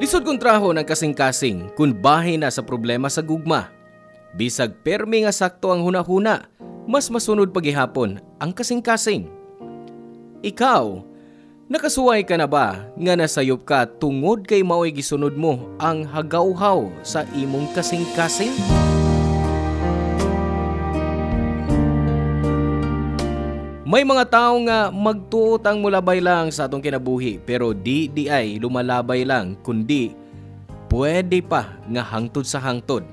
Lisod kong traho ng kasing-kasing kung bahin na sa problema sa gugma. Bisag permi nga sakto ang hunahuna, mas masunod pagihapon ang kasing-kasing. Ikaw, nakasuway ka na ba nga nasayop ka tungod kay mao'y gisunod mo ang hagawhaw sa imong kasing-kasing? May mga tao nga magtuot ang mulabay lang sa atong kinabuhi pero di ay lumalabay lang kundi pwede pa nga hangtod sa hangtod.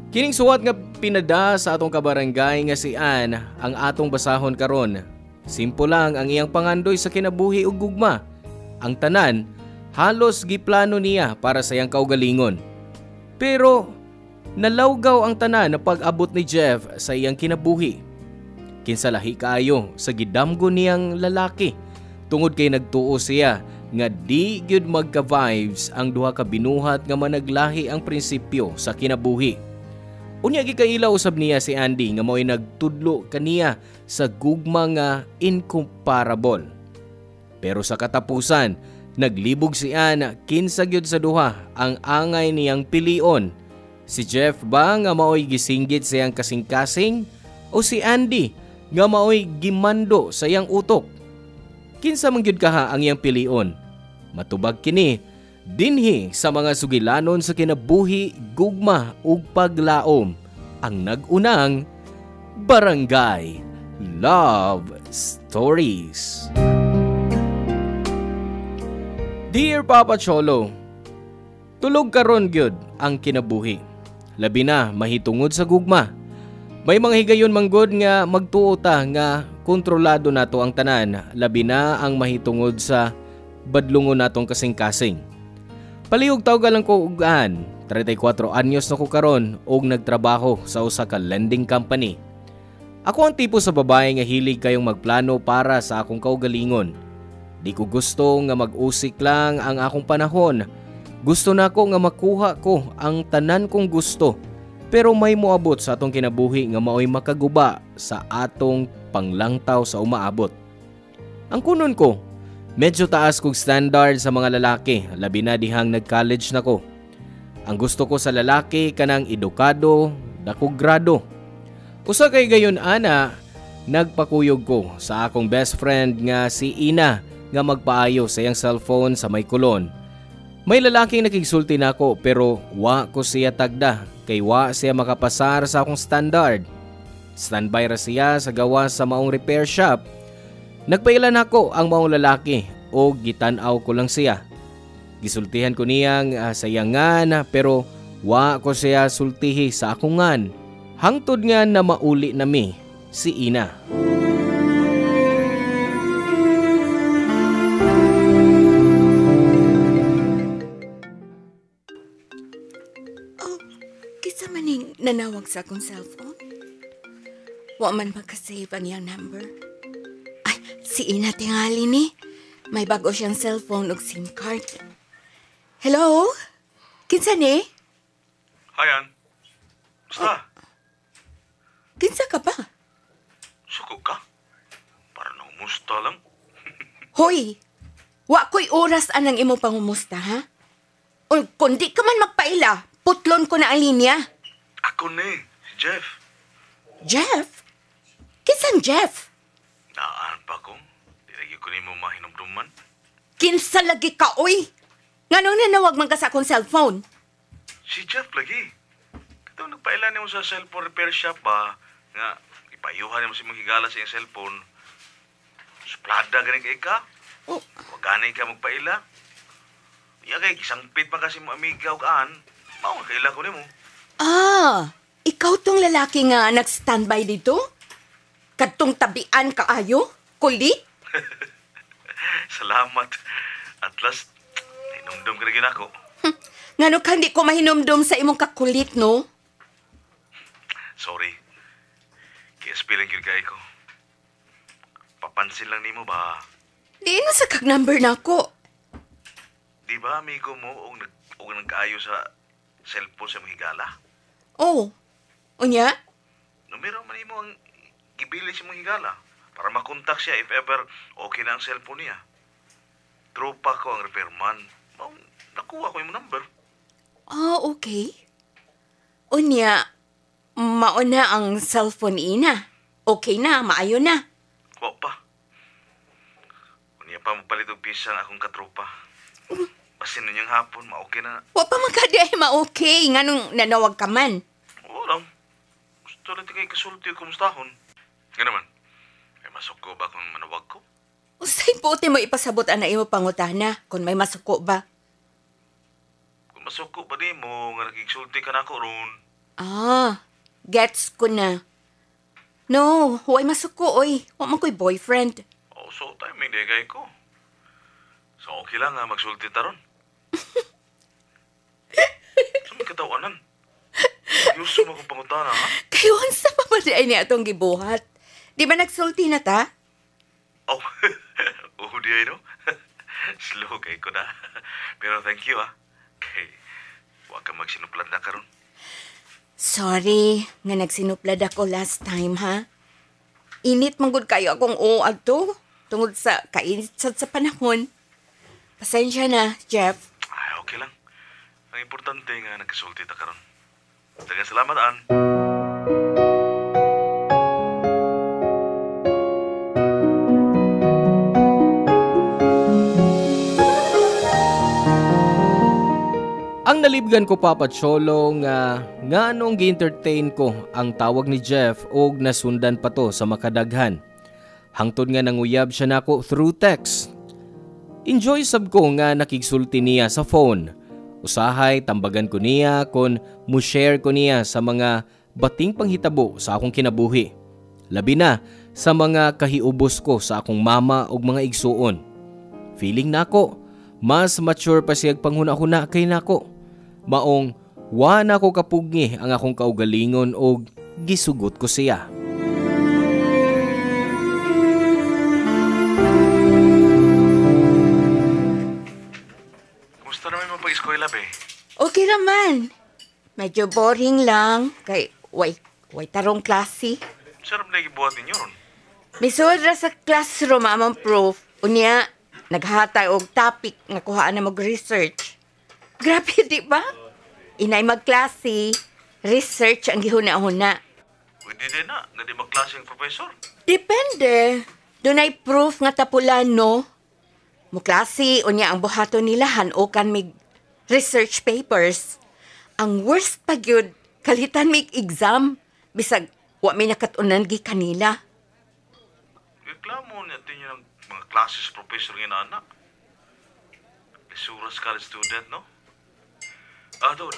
Kining suwat nga pinada sa atong kabarangay nga si Ann ang atong basahon karon. Simple lang ang iyang pangandoy sa kinabuhi ug gugma. Ang tanan halos giplano niya para sa iyang kaugalingon. Pero nalawgaw ang tanan na pag-abot ni Jeff sa iyang kinabuhi. Kinsa lahi kaayo sa gidamgo niyang lalaki tungod kay nagtuo siya nga di gyud magka-vibes ang duha ka binuhat nga managlahi ang prinsipyo sa kinabuhi. Unya gikailaw usab niya si Andy nga mao'y nagtudlo kaniya sa gugma nga incomparable. Pero sa katapusan, naglibog si Ann kinsa gyud sa duha ang angay niyang pilion. Si Jeff ba nga mao'y gisinggit sa iyang kasing-kasing o si Andy nga mao'y gimando sa iyang utok? Kinsa man gyud kaha ang iyang pilion? Matubag kini dinhi sa mga sugilanon sa kinabuhi, gugma ug paglaom, ang nag-unang Barangay Love Stories. Dear Papa Cholo, tulog karon gyud ang kinabuhi. Labi na mahitungod sa gugma. May mga higayon manggod nga magtuo ta nga kontrolado nato ang tanan, labi na ang mahitungod sa badlungon natong kasing-kasing. Palihog tawag lang ko ugaan, 34 anyos na ko karon og nagtrabaho sa usa ka lending company. Ako ang tipo sa babae nga hilig kayong magplano para sa akong kaugalingon. Di ko gusto nga mag-usik lang ang akong panahon. Gusto nako nga makuha ko ang tanan kong gusto. Pero may moabot sa atong kinabuhi nga mao'y makaguba sa atong panglangtaw sa umaabot. Ang kunon ko, medyo taas kong standard sa mga lalaki, labi na dihang nag-college na ko. Ang gusto ko sa lalaki kanang edukado, dakog grado. Usa kay gayon ana, nagpakuyog ko sa akong best friend nga si Ina nga magpaayo sa iyang cellphone sa may kulon. May lalaking nakigsulti na ako pero wa ko siya tagda kay wa siya makapasar sa akong standard. Standby ra siya sa gawa sa maong repair shop. Nagpailan ako ang maong lalaki o gitan-aw ko lang siya. Gisultihan ko niyang sayangan pero wa ko siya sultihi sa akungan. Hangtod nga na mauli nami si Ina. Nanawag sa akong cellphone. Wa man magka-save ang iyang number. Ay, si Ina tingali ni. May bago siyang cellphone ug SIM card. Hello? Kinsa ni? Hayan. Basta. Kinsa ka ba? Suko ka? Para naumusta lang. Hoy! Wa ko'y oras anang imong pangumusta, ha? O kung di ka man magpaila, putlon ko na ang linya. Ako ni, si Jeff. Jeff? Kinsang Jeff? Naan pa ko. Di lagi ko ni mo mahinumduman. Kinsa lagi ka, oy? Nganong nanawag man ka sa akong cellphone? Si Jeff lagi. Katong nagpailan mo sa cellphone repair shop ba, nga ipayuhan mo si mong higala sa iyong cellphone. Suplada ganing kay ka. Oh. Wag ganay ka magpaila. Iya kay kisangpit pa kasi mo amiga o kaan. Mao nga kaila ko ni mo. Ah, ikaw tong lalaki nga nag-standby dito? Kadtong tabian kaayo? Kulit? Salamat. At last, hinumdum ka rin ako. Ngano ka hindi ko mahinumdum sa imong kakulit, no? Sorry. Kaya spilling yun kay ko. Papansin lang ni mo ba? Di na sa kag-number na ako. Di ba, amigo mo, og nagkaayo sa cellphone sa mahigala? Oh, unya? Numero man mo ang gibili sa mahigala para makontak siya if ever okay na ang cellphone niya. Tropa ko ang repairman. Oh, nakuha ko yung number. Okay. Unya, mauna ang cellphone ina. Okay na, maayo na. Wa pa. Unya pa mapalit og pisa ang akong katropa. Basin nun yung hapon, ma-okay na. Wa pa magkadi ay ma-okay. Nga nung nanawag ka man. Oo lang. Gusto lang kay kasulti o kumustahon. Nga naman, may masuko ba kung manawag ko? Usay puti mo ipasabot ang imo pangutana kung may masuko ba. Kung masuko ba di mo, nga nagigsulti ka na ako ron. Gets ko na. No, huwag masuko, oy. Huwag man ko'y boyfriend. Oh, so timing di kay ko. So okay lang nga magsulti ta ron. So may katawanan. Yuso mo kong pangutana, ha? Kayo, sa pamadiay niya itong gibuhat. Di ba nagsulti na ta? Oh, di ay no? Slow kay ko na. Pero thank you, ha? Kay, huwag ka magsinuplad na karon. Sorry, nga nagsinuplad ako last time, ha? Init manggod kayo akong uad to. Tungod sa kainit sa panahon. Pasensya na, Jeff. Ay, okay lang. Ang importante nga nagkasulti ta karon. Daghang salamat, Ann. Ang nalibgan ko Papa Cholo nga anong gi-entertain ko ang tawag ni Jeff og nasundan pa to sa makadaghan. Hangtod nga nanguyab siya nako through text. Enjoy sab ko nga nakigsulti niya sa phone. Usahay tambagan ko niya kon mo-share ko niya sa mga bating panghitabo sa akong kinabuhi. Labi na sa mga kahiubos ko sa akong mama ug mga igsuon. Feeling nako mas mature pa siyag panghuna-huna kay nako. Maong wa na ko kapugni ang akong kaugalingon og gisugot ko siya. Kumusta naman mo pag-eskwela, be? Okay naman. Medyo boring lang. Kay, way tarong klase. Sarap na ibuhat ninyo ron. Misod ra sa classroom amang proof. Unya, naghatay og topic nga kuhaan na mag-research. Grabe, di ba? Inay magklase, research ang gihuna-huna. Pwede din na, nga di magklaseng professor. Depende. Dunay proof nga tapulan, no? Muklase, unya ang buhaton nila hanukan mig research papers. Ang worst pa gyud, kalitan mig exam. Bisag, wa may nakatunan gi kanila. Reklamo natin yung mga classes professor nga na anak. Isuras college student, no? Doon,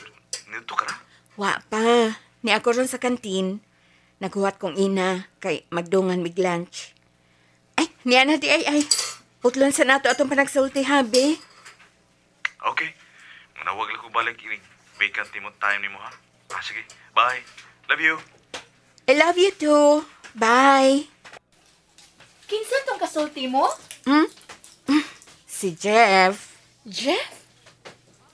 nito ka na. Wa pa. Ni ako ron sa kantin. Naghuwat kong ina kay magdungan mig lunch. Ay, niya na di ay. Putlon sa nato atong panagsulti, habi. Okay. Manawag lang ko balik inig vacant mo time ni mo, ha? Sige. Bye. Love you. I love you too. Bye. Kinsa tong kasulti mo? Si Jeff. Jeff?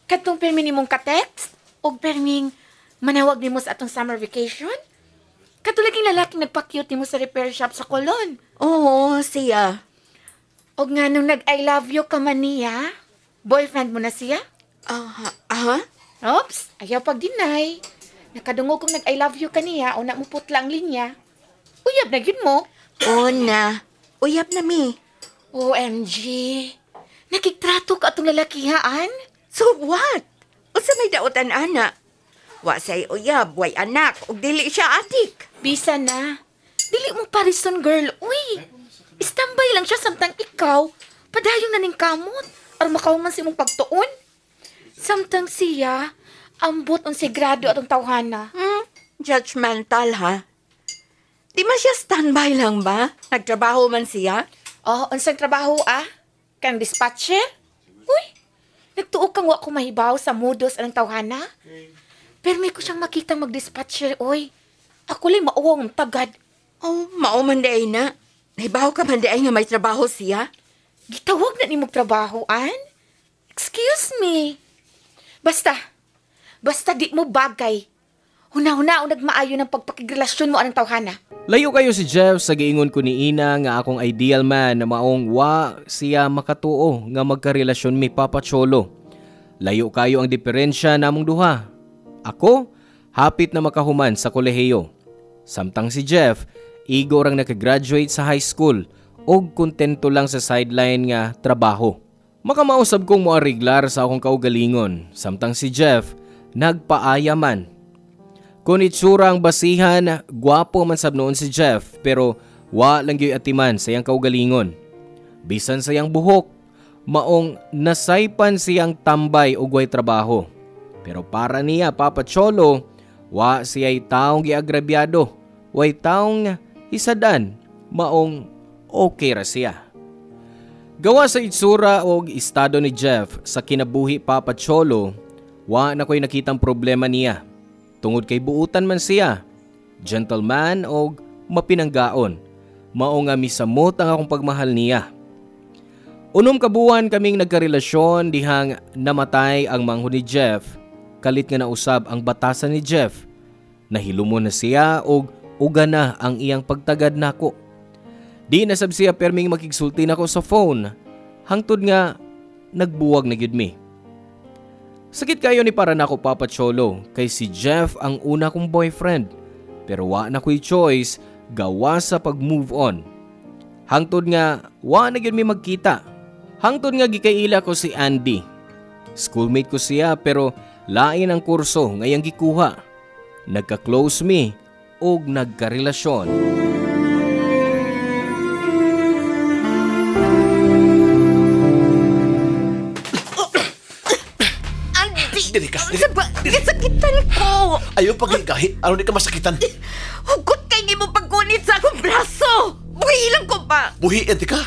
Katong permi nimong ka-text? O perming manawag nimo sa atong summer vacation? Katulaging lalaking nagpa-cute nimo sa repair shop sa Colon. Oo, siya. O nga nung nag-I love you ka man niya? Boyfriend mo na siya? Oops, ayaw pag-deny. Nakadungog kong nag-I love you ka niya o na mo putla ang linya. Uyab na yun mo. Oo na. Uyab na mi. OMG. Nakiktrato ka atong lalakihaan? So what? Unsa may dautan ana? Wa say uyab, way anak, ug dili siya adik. Bisa na. Dili mo parison, girl. Uy, istambay lang siya samtang ikaw. Padayong na ning kamot. Aron makauman si mong pagtuon. Samtang siya, ambot on sigrado atong tawhana. Judgmental, ha? Di man siya standby lang ba? Nagtrabaho man siya? Oh, unsang trabaho Kang dispatcher? Uy, nagtuog kang wa ko mahibaw sa modos anang tawhana. Pero may ko siyang makita mag-dispatcher, oy. Ako lang mauwang tagad. Oh, mao man day na. Nahibaw ka man day nga may trabaho siya? Gitawag na ni mong trabahoan? Excuse me. Basta di mo bagay. Huna-huna o nagmaayo ng pagpakigrelasyon mo anang tawhana. Layo kayo si Jeff sa giingon ko ni Ina nga akong ideal man na maong wa siya makatuo nga magkarelasyon mi Papa Cholo. layo kayo ang diferensya namong duha. Ako, hapit na makahuman sa kolehiyo. Samtang si Jeff, igo rang nakagraduate sa high school og kontento lang sa sideline nga trabaho. Makamausab kong moariglar sa akong kaugalingon, samtang si Jeff, nagpaaya man. Kung itsura ang basihan, gwapo man sab noon si Jeff pero wa lang yoy atiman sa iyang kaugalingon. Bisan sa iyang buhok, maong nasaypan siyang tambay og way trabaho. Pero para niya, Papa Cholo, wa siya'y taong giagrabyado, way taong isadan, maong okay ra siya. Gawa sa itsura o estado ni Jeff sa kinabuhi, Papa Cholo, wa na ko'y nakitang problema niya. Tungod kay buutan man siya, gentleman o mapinanggaon, mao nga misamot ang akong pagmahal niya. Unom kabuan kaming nagkarelasyon dihang namatay ang mangho ni Jeff, kalit nga nausab ang batasan ni Jeff. Nahilumon na siya og uga na ang iyang pagtagad nako. Di nasab siya perming makigsulti nako sa phone, hangtod nga nagbuwag na gyud mi. Sakit kayo ni para nako, Papa Cholo, kay si Jeff ang una kong boyfriend, pero wa na ko'y choice gawa sa pag-move on. Hangtod nga wa na gyud mi magkita. Hangtod nga gikaila ko si Andy. Schoolmate ko siya pero lain ang kurso ngayang gikuha. Nagka-close mi og nagkarelasyon. Dili ka. Sakitan ko. Ayaw pag-ikahi. Ano di ka masakitan? Hugot kay ni mo pagkunit sa akong braso. Buhilang ko pa. Buhiin ti ka?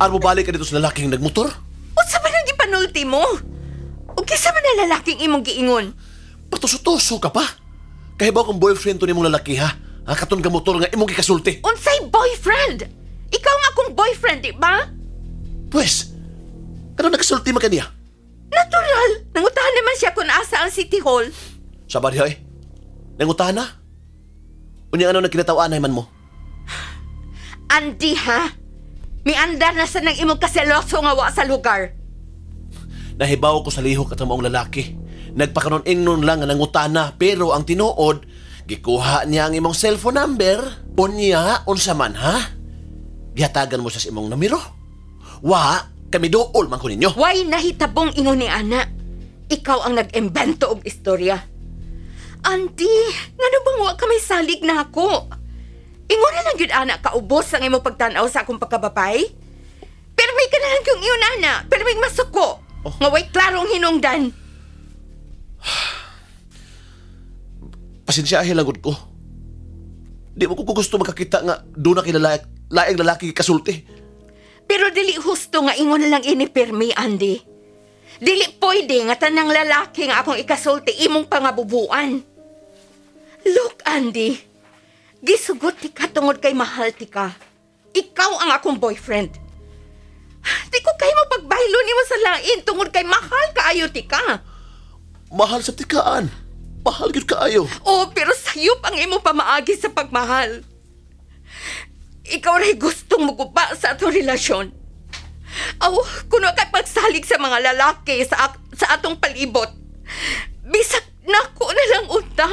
Ano mo balik ka dito sa lalaking nagmotor? Unsa man ang gipanulti mo? O kisa man ang lalaking imong giingon? Patuso-tuso ka pa. Kahibaw kong boyfriend to ni mong lalaki ha? Katon ka motor nga imong gikasulti. Unsay boyfriend? Ikaw nga akong boyfriend, di ba? Pwes, ano nagkasulti man kaniya? Natural. Nangutahan naman siya kung asa ang City Hall. Sabar hoy. Nangutahan na? Unya ano nagkinatawaanay man mo? Andy, ha? Miandar na sa nang imong kaseloso nga wa sa lugar. Nahibaw ko sa lihok at ang maong lalaki. Nagpakanon-ingnon lang nga nangutana pero ang tinuod, gikuha niya ang imong cellphone number. Unya, unsa man ha? Gihatagan mo sa imong numero? Wa, kami dool man ko ninyo. Way nahitabong ingon ni Ana. Ikaw ang nag-embento og istorya. Andy, ngano bang wa ka may salig na ako? Ingon na lang yun, Ana, kaubos ang imong pagtanaw sa akong pagkababay? Pero may ka na lang yung iyon, Ana. Pero may masuko. Oh. Nga way klarong hinungdan. Pasensya hilangod ko. Di mo ko gusto makakita nga doon na laing lalaki kasulti. Pero dili husto nga ingon na lang inipirmi, Andy. Dili pwede nga tanang lalaki nga akong ikasulti imong pangabubuan. Look, Andy. Gisugot ti ka tungod kay mahal ti ka. Ikaw ang akong boyfriend. Di ko kayo mapagbaylo ni mo sa lain tungod kay mahal kaayo ti ka. Mahal sa tikaan. Mahal gid kaayo. Oh, pero sayop ang imo pamaagi sa pagmahal. Ikaw ray gustong muguba sa atong relasyon. Aw, kuno kay pagsalig sa mga lalaki sa atong palibot. Bisag nako na lang unta.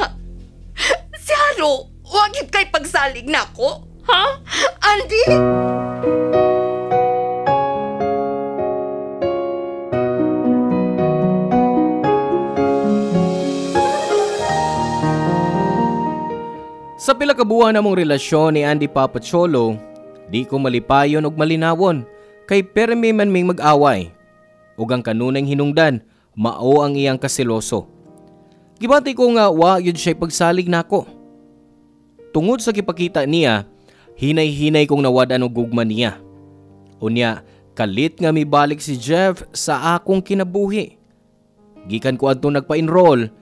Si Haro, wag yun kay pagsalig nako. Ha? Andy? Sa pila ka buwan namong relasyon ni Andy, Papa Cholo, di ko malipayon og malinawon kay permi man ming mag-away. Ug ang kanunay hinungdan, mao ang iyang kasiloso. Gibati ko nga wa yun siya pagsalig nako. Tungod sa gipakita niya, hinay-hinay kong nawadan og gugma niya. Unya, kalit nga mibalik si Jeff sa akong kinabuhi. Gikan ko adto nagpa-enroll,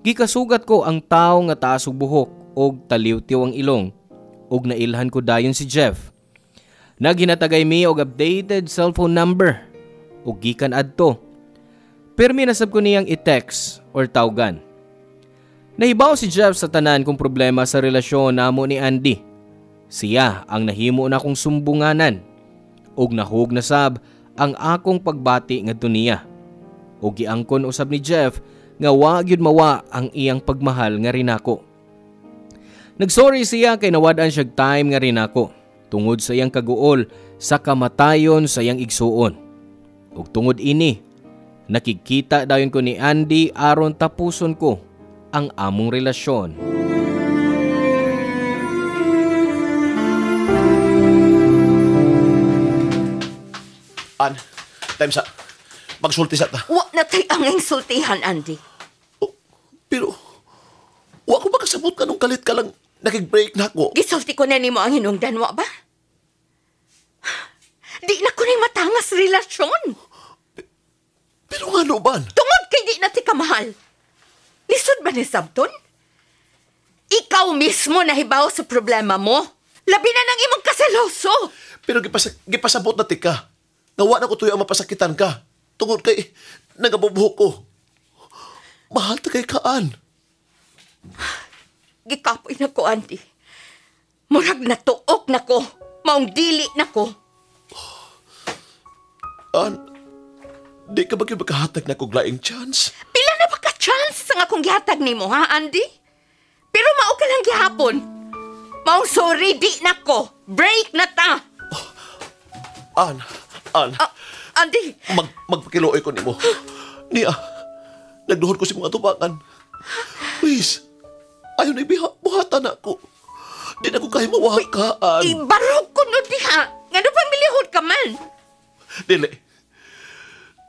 gikasugat ko ang tawo nga taas og buhok og taliw-tiw ang ilong, og nailhan ko dayon si Jeff. Naghinatagay mi og updated cellphone number, og gikan adto. Permi nasab ko niyang i-text or tawgan. Nahibaw si Jeff sa tanan kong problema sa relasyon namo ni Andy. Siya ang nahimo na kong sumbunganan, og nahug na sab ang akong pagbati ngadto niya. o giangkon usab ni Jeff nga wa gyud mawa ang iyang pagmahal nga rinako. Nagsorry siya kay nawad-an siyag time nga rinako tungod sa iyang kaguol sa kamatayon sa iyang igsuon. Ug tungod ini, nakikita dayon ko ni Andy aron tapuson ko ang among relasyon. Time sa magsulti sa ta. Wa na tay ang insultihan, Andy. Oh, pero wa ko makasabot ka nung kalit ka lang nakig-break na ako. Gisulti ko na nimo ang hinungdan, wa ba? Di na ko na'y matangas relasyon. Pero nga no ban? Tungod kay di na ti kamahal. Lisod ba ni Sabton? Ikaw mismo nahibaw sa problema mo. Labi na ng imong kaseloso. Pero gipasabot na ti ka. Nawa na ko tuyo ang mapasakitan ka. Tungod kay nagabubuhok ko. Mahal ta kay kaan. Gikapoy na ko, Andy. Murag natuok na ko. Maong dili na ko. Di ka ba kayo magkahatag na kong laing chance? Pila na ba ka-chance sa akong gihatag nimo, ha, Andy? Pero mao ka lang gihapon. Maong sorry, di na ko. Break na ta. Andy. Magpakiloy ko nimo. Nia, nagduhod ko si mga tubakan. Please, ayaw na buhatan ako. Di na ko kayo mawakaan. Ibarog ko no diha. Nga no pamilihod ka man. Dili.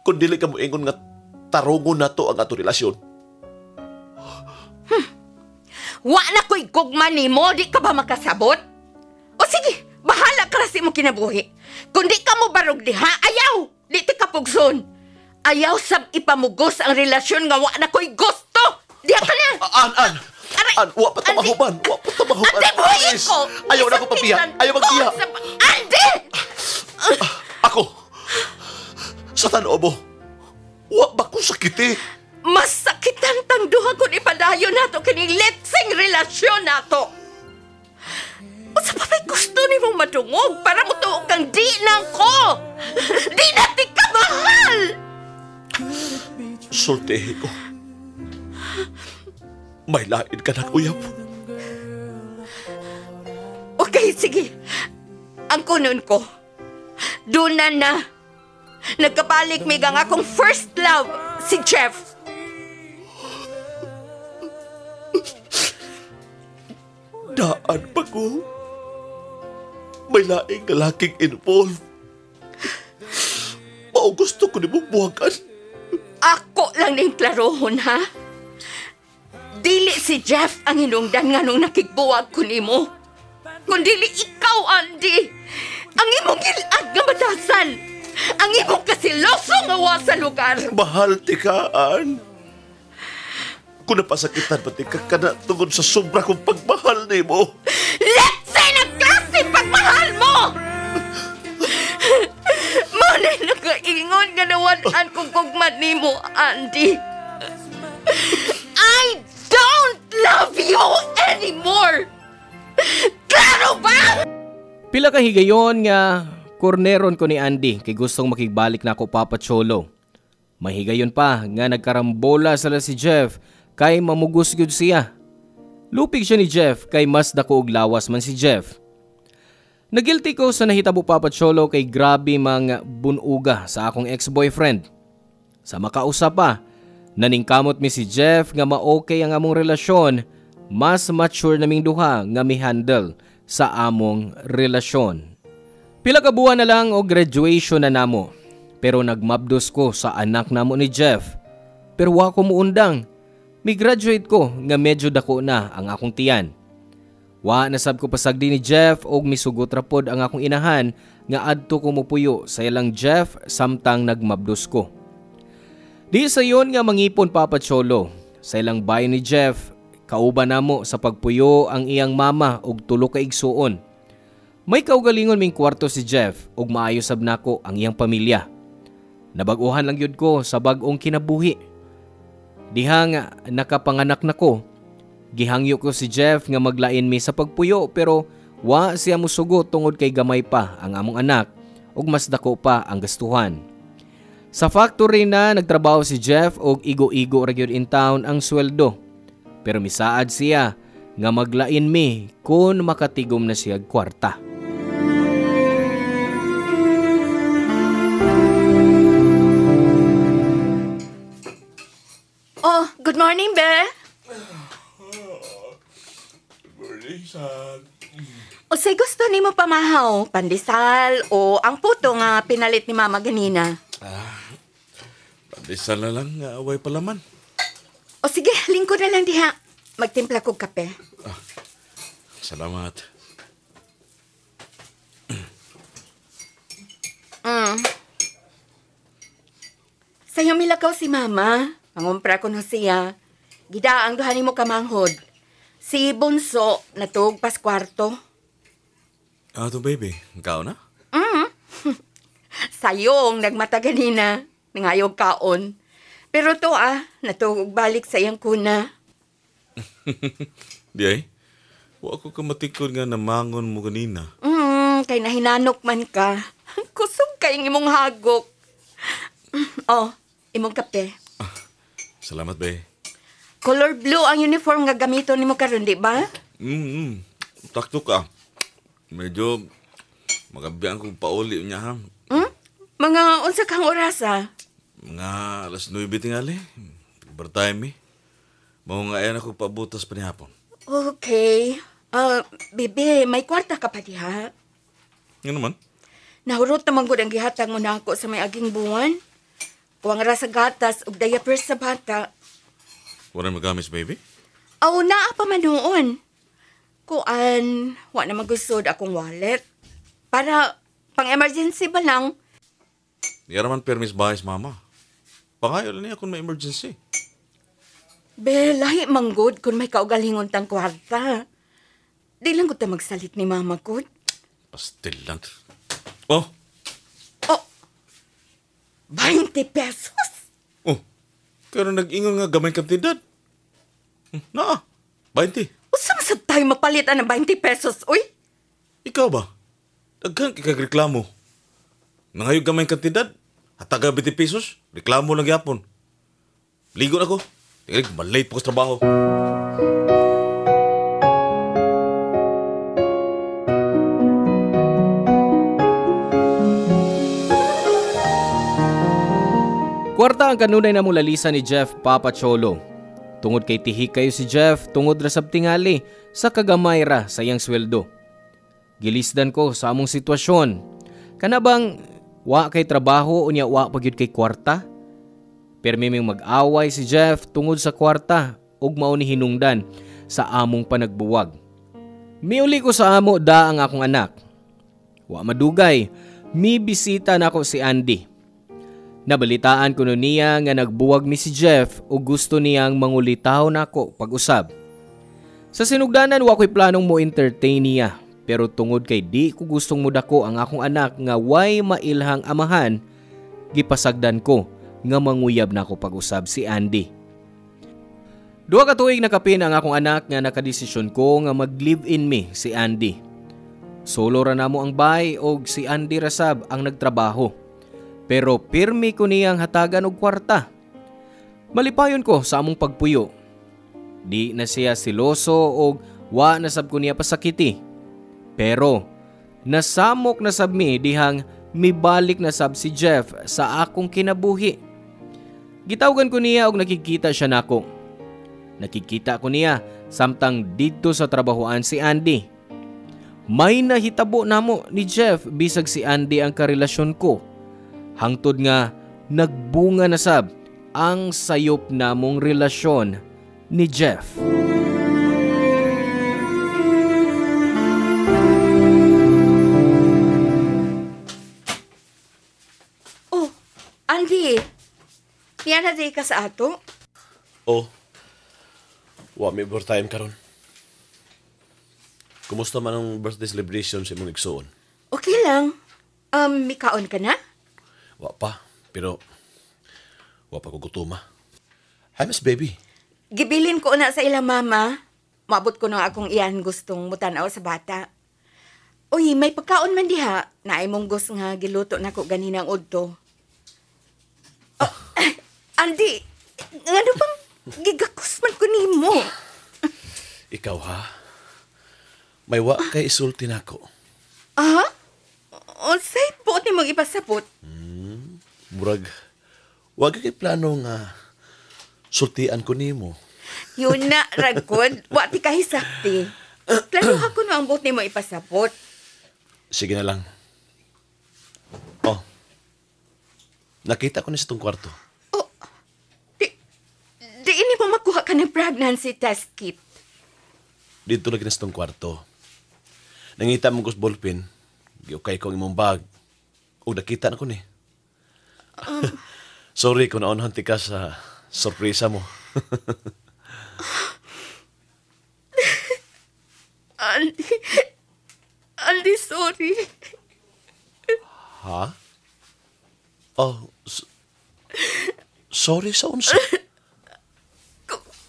Kung dili ka mo ingon nga tarungon na to ang ato relasyon. Wa na ko'y gugma ni mo, di ka ba makasabot? O sige, bahala ka rasi mo kinabuhi. Kung di ka mo barog diha, ayaw! Di ti kapugson. Ayaw sab ipamugos ang relasyon nga wa na ko'y gusto! Diha ka na! Wa pa tamahuban! Wa pa tamahuban! Ante, buhay ko! Ayaw na ko papiya! Ayaw magpiya! Ante! Ako! Sa tanoobo, wa ba ko sakiti? Mas sakitan tang duha ko ni padayon nato kining letsing relasyon nato. Unsa pa ba'y gusto ni mong madungog para mo tuog kang di nang ko? Di na ti ka mahal! Sultihi ko. May lain ka na, uyab. Okay, sige. Ang kunon ko, doon na. Nagkabalik may gang akong first love, si Jeff. Daan pa ko. May laing lalaking involved. Mao gusto ko ni bubuhagan. Ako lang ning klarohon, ha? Dili si Jeff ang hinungdan nga nung nakigbuwag ko nimo. Kundili ikaw, Andy. Ang imong gilad nga batasan. Ang imong kasilosong awa sa lugar. Mahal tikaan. Kung napasakitan pati ka na tungod sa sobra kong pagmahal ni mo. Let's say na klase pagmahal mo! Manay nakaingon nga nawanan kong kugman ni mo, Andy. I don't love you anymore! Klaro ba? Pila ka higayon nga korneron ko ni Andy kay gustong makigbalik na ako Papa Cholo. Mahigayon pa nga nagkarambola sila si Jeff kay mamugos gyud siya. Lupig siya ni Jeff kay mas dako og lawas man si Jeff. Nagilty ko sa nahitabo Papa Cholo kay grabe mang bunuga sa akong ex-boyfriend. Sa makausap pa, naningkamot mi si Jeff nga ma-okay ang among relasyon, mas mature naming duha nga mi-handle sa among relasyon. Pila ka buwan na lang o graduation na namo. Pero nagmabdos ko sa anak namo ni Jeff. Pero wa ko muundang. May graduate ko nga medyo dako na ang akong tiyan. Wa nasab ko pasagdi ni Jeff og misugot ra pod ang akong inahan nga adto ko mupuyo sa ilang Jeff samtang nagmabdos ko. Di sa yon nga mangipon Papa Cholo. Sa ilang bayo ni Jeff, kauban namo sa pagpuyo ang iyang mama og tulo ka igsuon. May kaugalingon ming kwarto si Jeff ug maayo sab nako ang iyang pamilya. Nabaguhan lang yun ko sa bagong kinabuhi. Diha nga nakapanganak nako. Gihangyo ko si Jeff nga maglain mi sa pagpuyo pero wa siya musugot tungod kay gamay pa ang among anak ug mas dako pa ang gastuhan. Sa factory na nagtrabaho si Jeff og igo-igo ra gyud in town ang sweldo. Pero misaad siya nga maglain mi kung makatigom na siya kwarta. Oh, good morning, Be. O say gusto ni mo pamahaw, pandesal o ang puto nga pinalit ni Mama ganina. Pandesal na lang, nga away palaman. O sige, lingkod na lang diha. Magtimpla kog kape. Salamat. Sayo milakaw si Mama. Mangumpra ko no siya. Gida ang duha nimo kamanghod. Si Bunso natug pas kwarto. To baby, ikaw na? Sayong nagmata ganina. Nangayog kaon. Pero to natug balik sa iyang kuna. Di ay? Wa ko kamatikod nga namangon mo kanina. Kay nahinanok man ka. Kusog kayong imong hagok. Imong kape. Salamat, bay. Color blue ang uniform nga gamito nimo karon, di ba? Takto ka. Medyo magabihan kong pauli niya, ha? Mga unsa kang orasa? Mga alas 9 tingali. Overtime, Mao nga ayan ako pabutas pa ni hapon. Okay. Bebe, may kwarta ka pa diha? Nga naman? Nahurot naman gud ang gihatag mo na ako sa may aging buwan. Kuwang ra sa gatas ug diapers sa bata. Wala magamis, baby? Naa pa man noon. Kuan, wa na magusod akong wallet. Para pang-emergency ba lang? Di raman permis bahis, mama. Pangayo lang niya kung may emergency. Be, lahi manggod kung may kaugalingon tang kwarta. Di lang ko ta magsalit ni Mama ko. Pastil lang. Oh, 20 pesos? pero nag-ingon nga gamay kantidad. Naa, 20. Usa masab tayo mapalitan ng 20 pesos, uy? Ikaw ba? Daghan kikagreklamo. Nangayog gamay kantidad, hataga 20 pesos, reklamo lang yapon. Ligo na ko. Tingnan, malate po sa trabaho. Kwarta ang kanunay na mulalisa ni Jeff Papa Cholo. Tungod kay tihik kayo si Jeff, tungod ra sab tingali sa kagamay ra sa iyang sweldo. Gilisdan ko sa among sitwasyon. Kanabang wa kay trabaho unya wa pagyud kay kwarta? Permi ming mag-away si Jeff tungod sa kwarta ug mao ni hinungdan sa among panagbuwag. Miuli ko sa amo da ang akong anak. Wa madugay, mi bisita nako si Andy. Nabalitaan ko niya nga nagbuwag mi si Jeff o gusto niyang mangulitaw nako pag-usab. Sa sinugdanan wa ko'y planong mo entertain niya, pero tungod kay di ko gustong mudako ang akong anak nga way mailhang amahan, gipasagdan ko nga manguyab nako pag-usab si Andy. 2 ka tuig nakapin ang akong anak nga nakadesisyon ko nga mag-live-in mi si Andy. Solo ra namo ang bay og si Andy rasab ang nagtrabaho. Pero pirmi ko niyang hatagan og kwarta. Malipayon ko sa among pagpuyo. Di na siya siloso og wa nasab ko niya pasakiti. Pero nasamok na sab mi dihang mibalik na sab si Jeff sa akong kinabuhi. Gitawgan ko niya og nakikita siya nako. Nakikita ko niya samtang didto sa trabahoan si Andy. May nahitabo namo ni Jeff bisag si Andy ang karelasyon ko. Hangtod nga nagbunga na sab ang sayop namong relasyon ni Jeff. Oh, Andy. Yan na di ka sa ato? Wa may overtime karon. Kumusta man ang birthday celebration sa imong igsoon? Okay lang. Mikaon ka na? Wa pa, pero wa pa ko gutuma. Hi, Miss Baby. Gibilin ko na sa ilang mama. Maabot ko na akong iyan gustong mutanaw sa bata. Uy, may pagkaon man diha na ay mong gusto nga giluto na ko ganinang udto. Andy, ano bang gigakos man ko nimo? Ikaw ha? May wa kay isulti nako. Ah? Unsay buot nimong ipasabot? Murag, wag kay plano nga sultian ko nimo. Yun na, ragkod. Wa ti kahisakti. Planuha ko na ang buot nimo ipasabot. Sige na lang. Oh, nakita ko na sa tong kwarto. Oh, di ini mo makuha ka ng pregnancy test kit. Dito lagi na sa tong kwarto. Nangita mo ko sa ballpen. Giukay ko ang imong bag. O nakita na ko ni. Sorry kung naunhanti ka sa sorpresa mo. Andy, sorry. Ha? Oh, sorry sa unsa.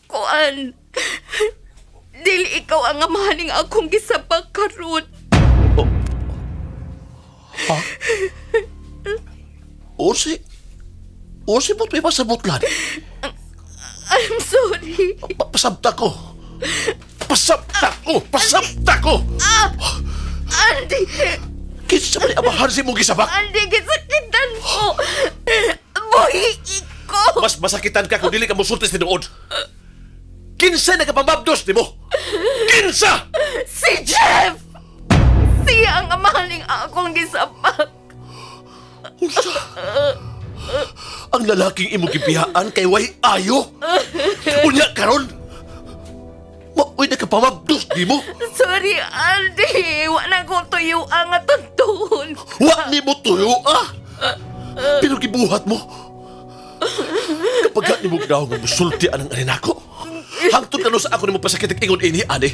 Kuan. Dili ikaw ang amahaning akong gisabak karon. Oh. Ha? Ursi mo't may pasabutlan. I'm sorry. Pasabta ko. Pasabta ko. Andy! Kinsa man amahan si mong gisabak? Andy, gisakitan ko. Buhi ko. Mas masakitan ka kung dili ka musultis ni doon. Kinsa nagapamabdos ni mo? Kinsa! Si Jeff! Siya ang amahaning akong gisabak. Unsa? Ang lalaking imong gibiyaan kay way ayo? Unya karon? Uy, nakapamabdos di mo? Sorry, Andy. Wa na ko tuyo ang atuntun. Wa ni mo tuyo, ah! Pero gibuhat mo. Kapag ni mo daw nga musultian ang arinako, hangtod ka no sa ako ni mo pasakit ang ingon ini, ani.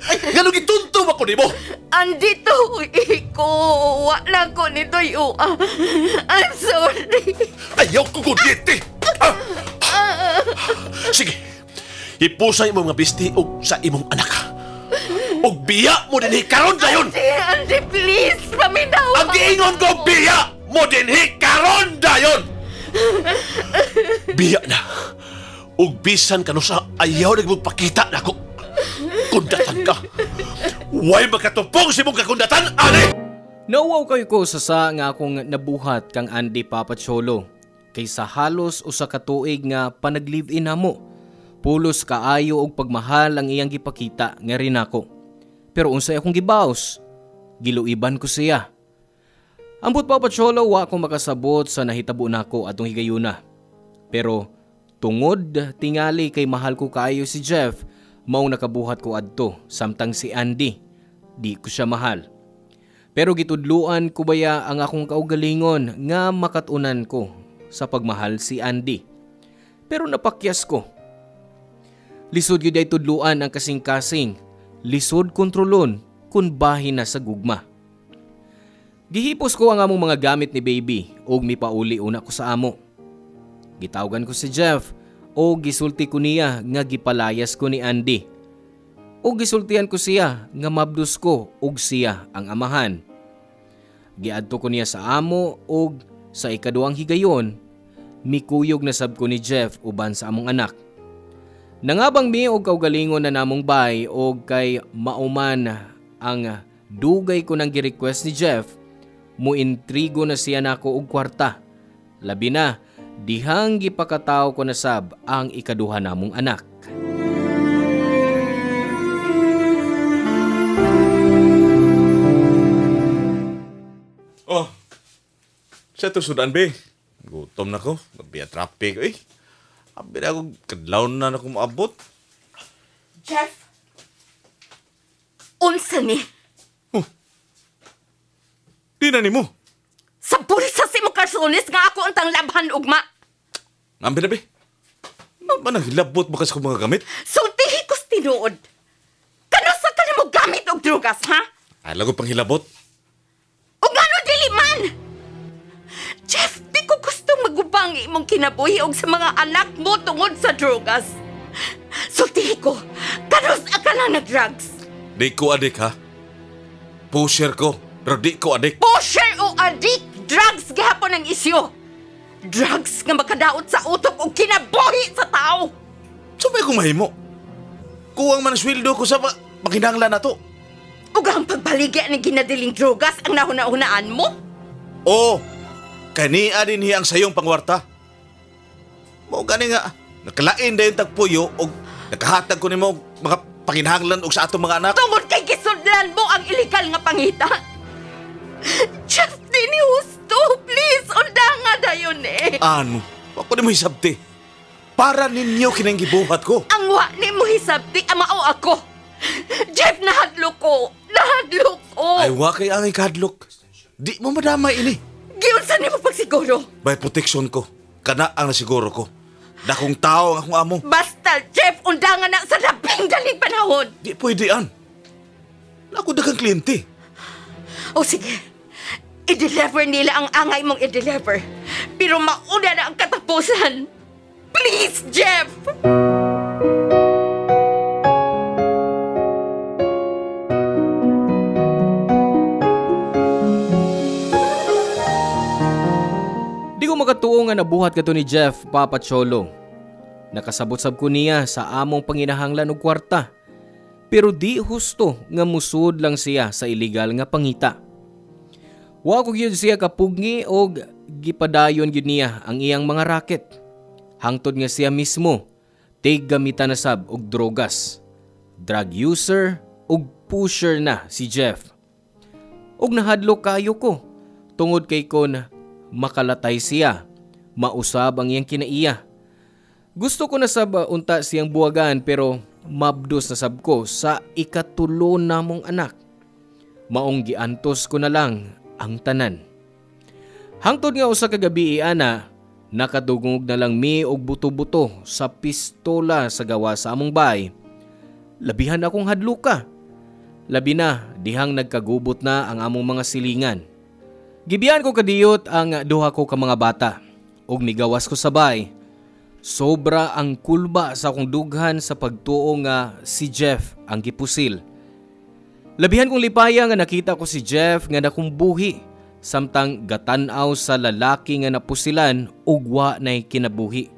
Nga nung gitunto ako ni mo. Andy, tuwi ko. Wa na ko ni tuyo. I'm sorry. Ayaw ko kunditi. Sige. Ipusay mo mga bisti og sa imong anak. Og biya mo dinhi karon dayon. Andy, please, paminaw. Ang giingon ko biya mo dinhi karon dayon. Biya na. Og bisan kano sa ayaw nagpakita nako. Kundatan ka. Way makatupong si mong kakundatan, ani. Nauwaw kayo ko sa nga akong nabuhat kang Andy Papacholo. Kaysa halos usa ka tuig nga panag-live-in namo. Pulos kaayo og pagmahal ang iyang gipakita nga rin ako. Pero unsay akong gibaos, giluiban ko siya. Ambot Papacholo, wa ako makasabot sa nahitabo nako atong higayuna. Pero tungod tingali kay mahal ko kaayo si Jeff, mao nakabuhat ko adto samtang si Andy di ko siya mahal. Pero gitudluan ko baya ang akong kaugalingon nga makatunan ko sa pagmahal si Andy. Pero napakyas ko. Lisod gyud ay tudluan ang kasing-kasing, lisod kontrolon kun bahin na sa gugma. Gihipos ko ang among mga gamit ni baby og mipauli una ko sa amo. Gitawgan ko si Jeff o gisulti ko niya nga gipalayas ko ni Andy. O gisultihan ko siya nga mabdos ko og siya ang amahan. Giadto ko niya sa amo og sa ikaduhang higayon, mikuyog na sab ko ni Jeff uban sa among anak. Nangabang mi og kaugalingon na namong bay og kay mauman ang dugay ko nang gi-request ni Jeff, muintrigo na siya nako og kwarta. Labi na, dihang gipakataw ko na sab ang ikaduha namong anak. Oh, sa ito sudan, be. Gutom na ko. Nabiya traffic, eh. Abi na ako, kadlaw na ako maabot. Jeff? Unsa ni? Di na ni mo. Sa pulis sa si mo karsones nga ako ang tanglabhan ugma. Ngambi na, be. Ba naghilabot mo kasi kong mga gamit? Sultihi ko tinuod. Kano sa ka mo gamit og drugas, ha? Alam ko pang hilabot. O ngano dili man? Jeff, di ko gustong magubang imong kinabuhi og sa mga anak mo tungod sa drugas. Sultihi ko, kanos ka lang nag-drugs. Di ko adik, ha? Pusher ko, pero di ko adik. Pusher o adik, drugs gihapon ang isyo. Drugs nga makadaot sa utok o kinabuhi sa tao. Sumay kong mahimo. Kuwang man sweldo ko sa makinanglan na to. Ug ang pagbaligya ng ginadiling drogas ang nahuna-hunaan mo? Oo, kania din hiyang sayong pangwarta. Mao gani nga, nakalain dayon tagpuyo o nakahatag ko nimo mga pakinahanglan og sa atong mga anak. Tungod kay gisudlan mo ang illegal nga pangita. Jeff, dini husto. Please, undanga dayon eh. Ano? Ako ni mo hisabti. Para ninyo kinang gibuhat ko. Ang wa ni mo hisabti ang mao ako. Jeff, nahadlok ko. Nahadlok ko. Ay, wa kay angay kadlok. Di mo madamay ini. Giunsan ni mo pagsiguro. By protection ko, kana ang nasiguro ko. Dakong tao ang akong amo. Basta, Jeff, undangan na sa labing daling panahon. Di pwede an. Ako dagang kliyente. O sige, i-deliver nila ang angay mong i-deliver. Pero mauna na ang katapusan. Please, Jeff! Di ko makatuo nga nabuhat kato ni Jeff, Papa Cholo. Nakasabot-sab ko niya sa among panginahanglan og kwarta. Pero di husto nga musud lang siya sa illegal nga pangita. Wa ko gyud siya kapugni og gipadayon gyud niya ang iyang mga racket. Hangtod nga siya mismo tig-gamitan na sab og drogas. Drug user og pusher na si Jeff. Og nahadlok kayo ko tungod kay kon makalatay siya, mausab ang iyang kinaiya. Gusto ko na sab unta siyang buwagan pero mabdos na sab ko sa ikatulo namong anak. Maong giantos ko na lang ang tanan. Hangtod nga usa ka gabi ana, nakadungog na lang mi og buto-buto sa pistola sa gawa sa among bahay. Labihan akong hadluka. Labi na dihang nagkagubot na ang among mga silingan. Gibiyan ko kadiyot ang duha ko ka mga bata ug migawas ko sa bahay. Sobra ang kulba sa akong dughan sa pagtuo nga si Jeff ang gipusil. Labihan kong lipaya nga nakita ko si Jeff nga nakumbuhi samtang gatan-aw sa lalaki nga napusilan ug wa nay kinabuhi.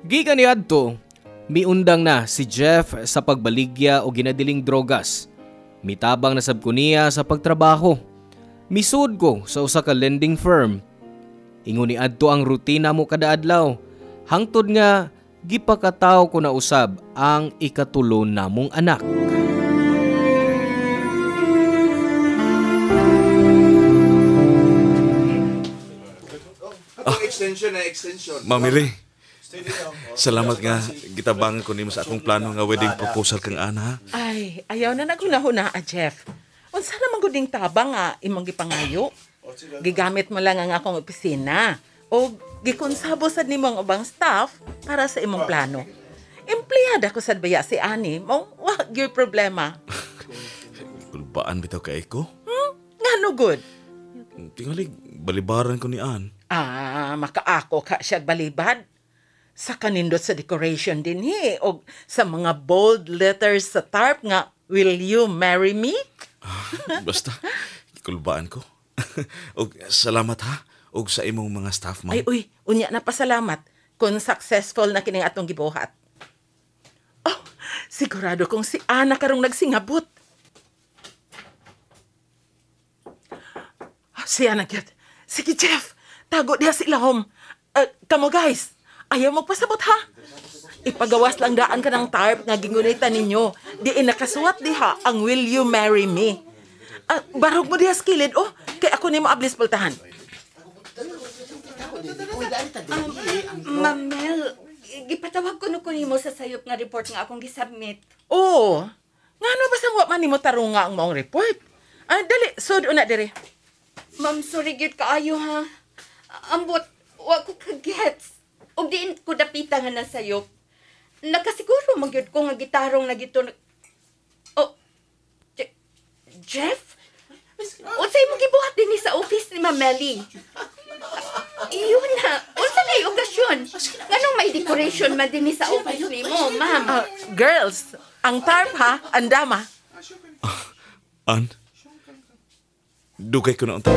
Gikan niadto, miundang na si Jeff sa pagbaligya o ginadiling drogas. Mitabang na sab ko niya sa pagtrabaho. Misud ko sa usa ka lending firm. Ingon niadto ang rutina mo kada adlaw. Hangtod nga gipakataw ko na usab ang ikatulo namong anak. Extension. Mamili. Salamat nga gitabang ko nimo sa akong plano nga wedding proposal kang ana. Ay, ayaw na nagunahuna, Jeff. Unsa naman guding tabang nga imong gipangayo? Gigamit mo lang ang akong opisina o gikonsabo sad nimo ang ubang staff para sa imong plano. Empleyada ko sad baya si Ani, mo wa gyud problema. Kulbaan bitaw kay ko? Ngano good? Tingali balibaran ko ni Ann. Makaako ka siya balibad. Sa kanindot sa decoration din o sa mga bold letters sa tarp nga, will you marry me? Basta, kulbaan ko. Og salamat ha, og sa imong mga staff, ma'am. Ay, unya na pasalamat kung successful na kining atong gibuhat. Oh, sigurado kong si Ana karong nagsingabot. Si Ana gyud. Sige, Jeff, tago diha si Lahom. Kamo guys, ayaw magpasabot ha. Ipagawas lang daan ka ng tarp nga gingunitan ninyo. Di nakasuwat diha ang will you marry me. Barog mo diha skilid, kay ako ni mo ablis pultahan. Ma'am Mel, gipatawag ko no nimo sa sayop nga report nga akong gisubmit. Oo. Ngano ba sang wa man nimo tarunga ang maong report? Dali, sud una dire. Ma'am, sorry gyud kaayo ha. Ambot, wa ko ka-gets. Og diin ko dapita nga na sayop. Nakasiguro magyud ko nga gitarong na gito. Jeff? Unsay mo gibuhat dinhi sa office ni Ma'am Melly? Iyon na. Unsa na yung okasyon? Nganong may decoration man dinhi sa office nimo, ma'am? Girls, ang tarp ha, andama. Ann, dugay ko na unta.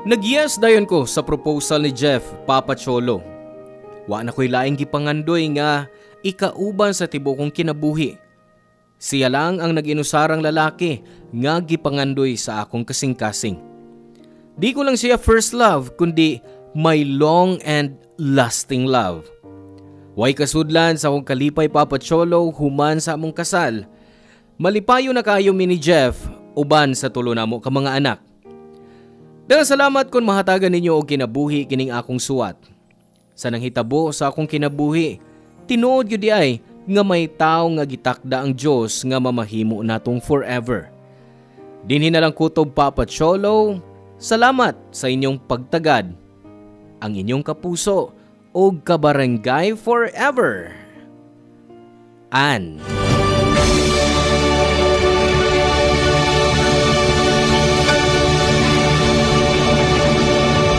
Nagyas dayon ko sa proposal ni Jeff, Papa Cholo. Wa na ko'y laing gipangandoy nga ikauban sa tibo kong kinabuhi. Siya lang ang nag-inusarang lalaki nga gipangandoy sa akong kasing-kasing. Di ko lang siya first love kundi my long and lasting love. Way kasudlan sa akong kalipay, Papa Cholo, human sa among kasal. Malipayo na kayo mi ni Jeff uban sa tulo namo ka mga anak. Dahil salamat kung mahatagan ninyo og kinabuhi kining akong suwat. Sa nanghitabo sa akong kinabuhi, tinuod gyud di ay nga may tao nga gitakda ang Dios nga mamahimo natong forever. Dinhi na lang kutob, Papa Cholo, salamat sa inyong pagtagad. Ang inyong kapuso o kabarangay forever. Ann.